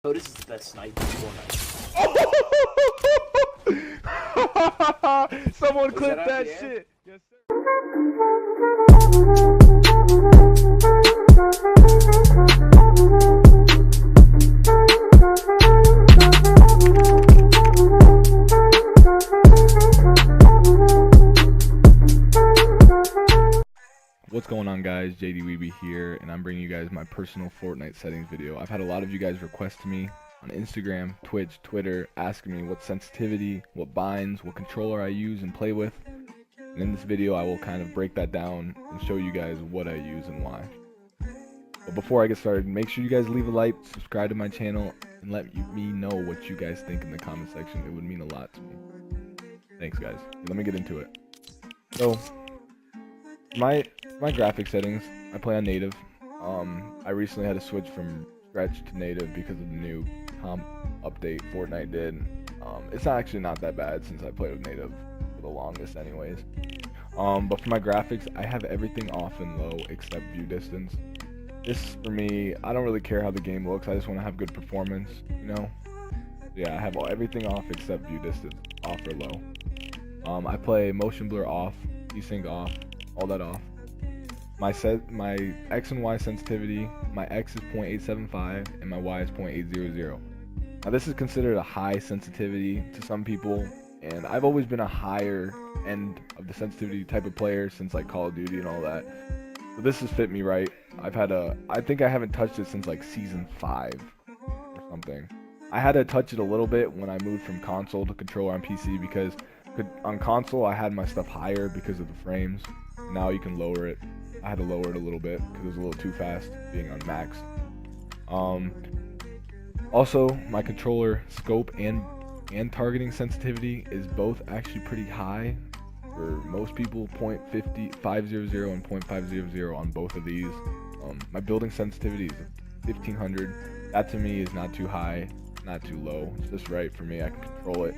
Otis is the best sniper in Fortnite. Someone Was clip that that out the air? shit. Yes, sir. What's going on, guys? Jdweebee here, and I'm bringing you guys my personal Fortnite settings video. I've had a lot of you guys request to me on Instagram, Twitch, Twitter, asking me what sensitivity, what binds, what controller I use and play with. And in this video, I will kind of break that down and show you guys what I use and why. But before I get started, make sure you guys leave a like, subscribe to my channel, and let me know what you guys think in the comment section. It would mean a lot to me. Thanks, guys. Let me get into it. So, my graphic settings, I play on native. I recently had to switch from stretch to native because of the new comp update Fortnite did. It's actually not that bad since I played with native for the longest anyways. But for my graphics, I have everything off and low except view distance. This, for me, I don't really care how the game looks, I just want to have good performance, you know? Yeah, I have everything off except view distance, off or low. I play motion blur off, desync off, all that off. My X and Y sensitivity, my X is 0.875 and my Y is 0.800. Now this is considered a high sensitivity to some people, and I've always been a higher end of the sensitivity type of player since like Call of Duty and all that. So this has fit me right. I think I haven't touched it since like season 5 or something. I had to touch it a little bit when I moved from console to controller on PC because on console I had my stuff higher because of the frames. Now you can lower it. I had to lower it a little bit because it was a little too fast being on max. Also, my controller scope and targeting sensitivity is both actually pretty high for most people. 0.500 and 0.500 on both of these. My building sensitivity is 1500. That to me is not too high, not too low. It's just right for me. I can control it.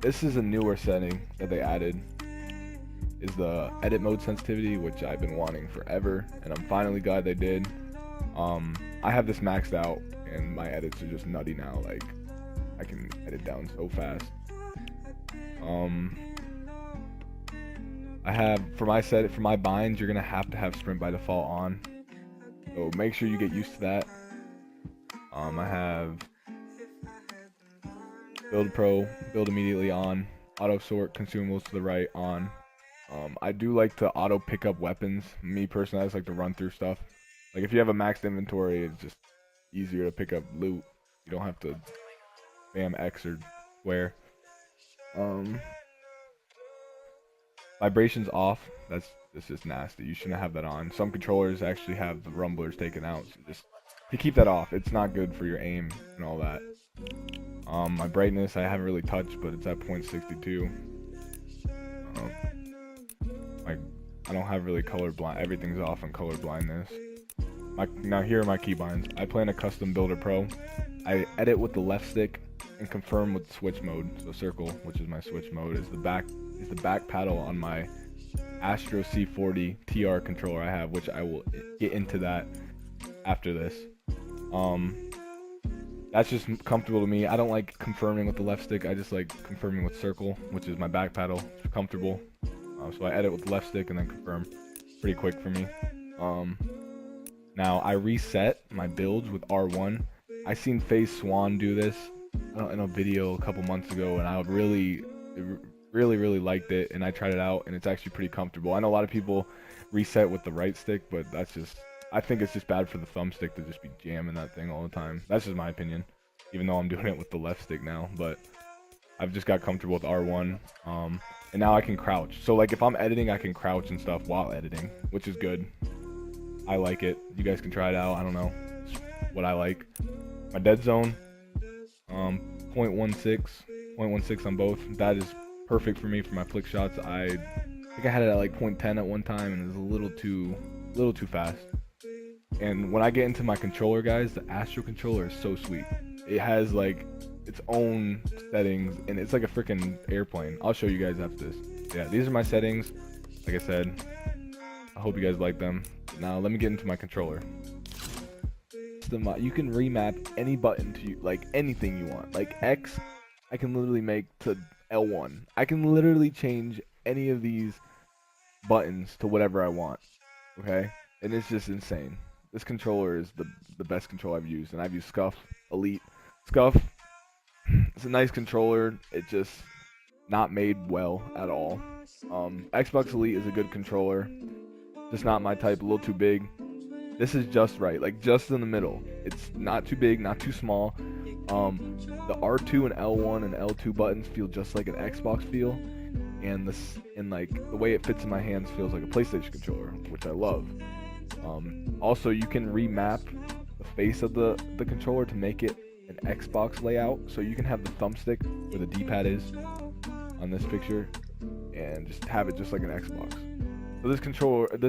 This is a newer setting that they added, is the edit mode sensitivity, which I've been wanting forever, and I'm finally glad they did. I have this maxed out, and my edits are just nutty now. Like, I can edit down so fast. I have for my binds, you're gonna have to have sprint by default on, so make sure you get used to that. I have build pro, build immediately on, auto sort consumables to the right on. I do like to auto pick up weapons. Me personally, I just like to run through stuff. Like if you have a maxed inventory, it's just easier to pick up loot. You don't have to spam X or square. Vibrations off. That's just nasty. You shouldn't have that on. Some controllers actually have the rumblers taken out. So just to keep that off. It's not good for your aim and all that. My brightness I haven't really touched, but it's at 0.62. I don't have really color blind. Everything's off on color blindness. Now here are my keybinds. I play in a custom builder pro. I edit with the left stick and confirm with switch mode. So circle, which is my switch mode, is the back paddle on my Astro C40 TR controller I have, which I will get into that after this. That's just comfortable to me. I don't like confirming with the left stick. I just like confirming with circle, which is my back paddle. It's comfortable. So I edit with the left stick and then confirm. Pretty quick for me. Now I reset my builds with R1. I seen FaZe Swan do this in a video a couple months ago, and I really liked it, and I tried it out, and it's actually pretty comfortable. I know a lot of people reset with the right stick, but I think it's just bad for the thumbstick to just be jamming that thing all the time. That's just my opinion, even though I'm doing it with the left stick now. But I've just got comfortable with R1, and now I can crouch. So like if I'm editing, I can crouch and stuff while editing, which is good. I like it. You guys can try it out. I don't know. It's what I like. My dead zone, 0.16 on both. That is perfect for me for my flick shots. I think I had it at like 0.10 at one time, and it was a little too fast. And when I get into my controller, guys, the Astro controller is so sweet. It has like its own settings, and it's like a freaking airplane. I'll show you guys after this. Yeah, these are my settings. Like I said, I hope you guys like them. Now let me get into my controller. customize. You can remap any button to like anything you want. Like X, I can literally make to L1. I can literally change any of these buttons to whatever I want. Okay, and it's just insane. This controller is the best controller I've used, and I've used Scuff Elite. Scuff, it's a nice controller. It's just not made well at all. Xbox Elite is a good controller, just not my type. A little too big. This is just right, like just in the middle. It's not too big, not too small. The R2 and L1 and L2 buttons feel just like an Xbox feel, and like the way it fits in my hands feels like a PlayStation controller, which I love. Also, you can remap the face of the controller to make it an Xbox layout, so you can have the thumbstick where the D-pad is on this picture, and just have it just like an Xbox. So this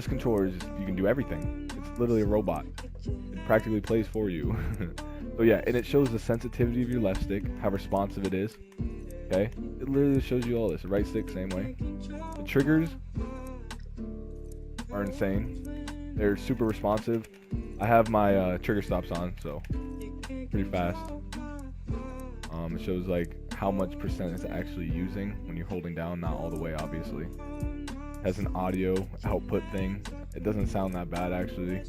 controller is just, you can do everything. It's literally a robot. It practically plays for you. So yeah, and it shows the sensitivity of your left stick, how responsive it is. Okay, it literally shows you all this. The right stick, same way. The triggers are insane. They're super responsive. I have my trigger stops on, so pretty fast. It shows like how much percent it's actually using when you're holding down, not all the way, obviously. It has an audio output thing. It doesn't sound that bad actually.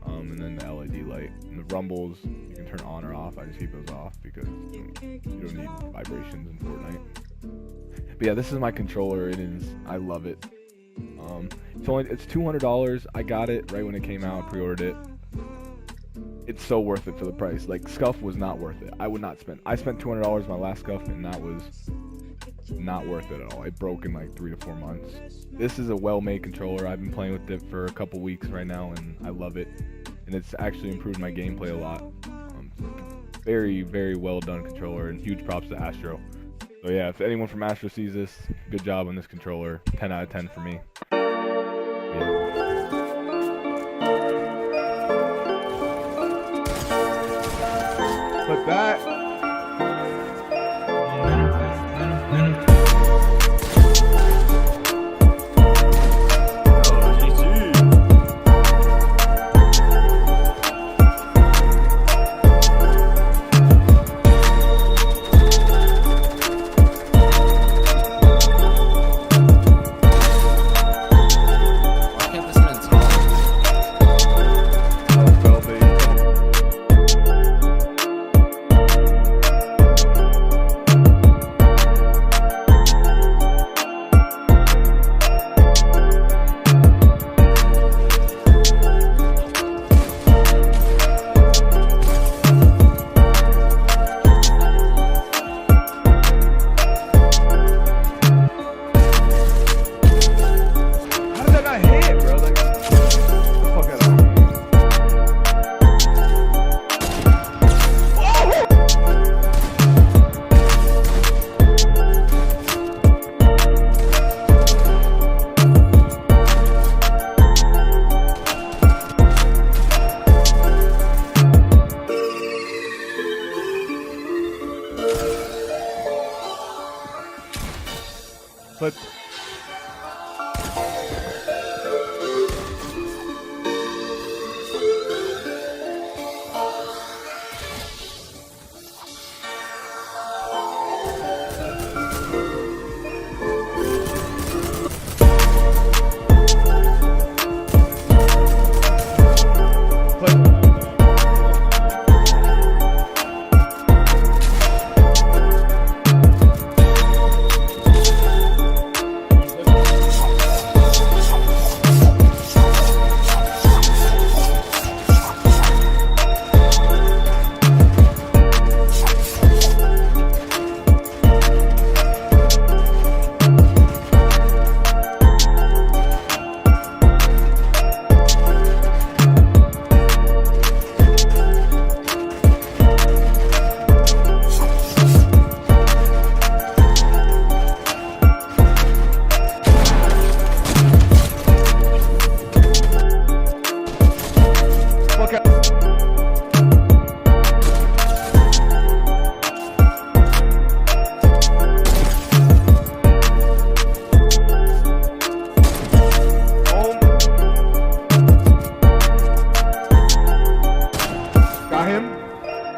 And then the LED light and the rumbles you can turn on or off. I just keep those off because you don't need vibrations in Fortnite. But yeah, this is my controller. I love it. It's $200. I got it right when it came out. Pre-ordered it. It's so worth it for the price. Like Scuff was not worth it. I would not spend. I spent $200 my last Scuff, and that was not worth it at all. It broke in like 3 to 4 months. This is a well-made controller. I've been playing with it for a couple weeks right now, and I love it. And it's actually improved my gameplay a lot. Very, very well done controller, and huge props to Astro. So yeah, if anyone from Astro sees this, good job on this controller. 10 out of 10 for me. But that. But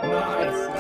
Nice.